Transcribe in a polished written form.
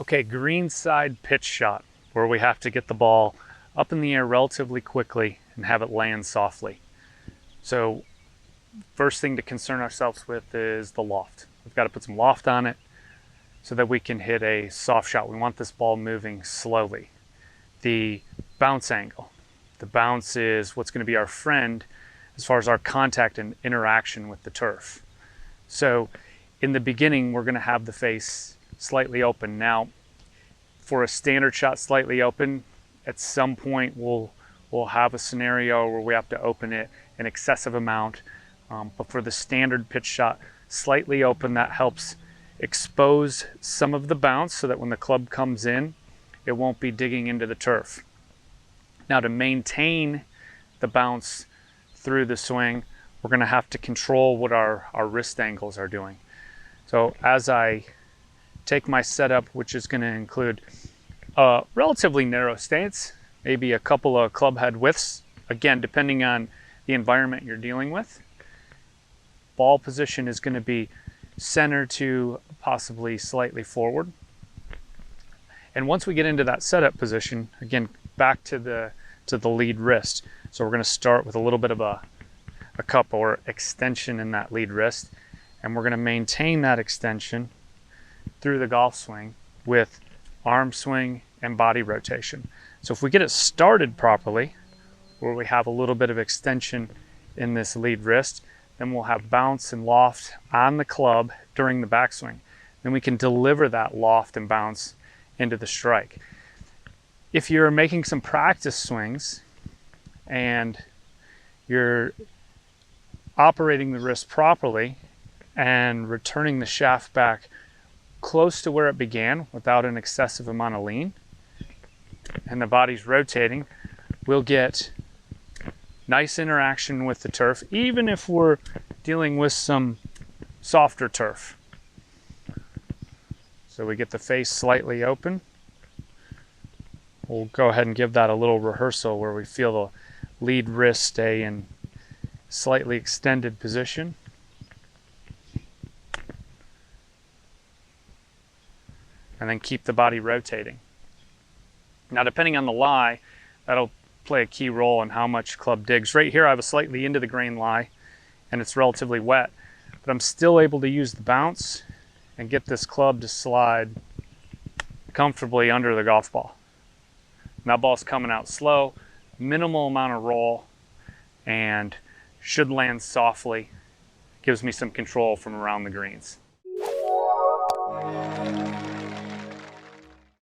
Okay, green side pitch shot, where we have to get the ball up in the air relatively quickly and have it land softly. So first thing to concern ourselves with is the loft. We've got to put some loft on it so that we can hit a soft shot. We want this ball moving slowly. The bounce angle. The bounce is what's going to be our friend as far as our contact and interaction with the turf. So in the beginning, we're going to have the face slightly open. Now, for a standard shot slightly open, at some point we'll have a scenario where we have to open it an excessive amount. But for the standard pitch shot, slightly open, that helps expose some of the bounce so that when the club comes in, it won't be digging into the turf. Now, to maintain the bounce through the swing, we're going to have to control what our wrist angles are doing. So as I take my setup, which is going to include a relatively narrow stance, maybe a couple of club head widths, again, depending on the environment you're dealing with. Ball position is going to be center to possibly slightly forward. And once we get into that setup position, again, back to the lead wrist. So we're going to start with a little bit of a cup or extension in that lead wrist, and we're going to maintain that extension through the golf swing with arm swing and body rotation. So if we get it started properly, where we have a little bit of extension in this lead wrist, then we'll have bounce and loft on the club during the backswing. Then we can deliver that loft and bounce into the strike. If you're making some practice swings and you're operating the wrist properly and returning the shaft back close to where it began without an excessive amount of lean, and the body's rotating, we'll get nice interaction with the turf, even if we're dealing with some softer turf. So we get the face slightly open. We'll go ahead and give that a little rehearsal where we feel the lead wrist stay in slightly extended position. And then keep the body rotating. Now, depending on the lie, that'll play a key role in how much club digs. Right here I have a slightly into the grain lie and it's relatively wet, but I'm still able to use the bounce and get this club to slide comfortably under the golf ball. And that ball's coming out slow, minimal amount of roll, and should land softly. Gives me some control from around the greens.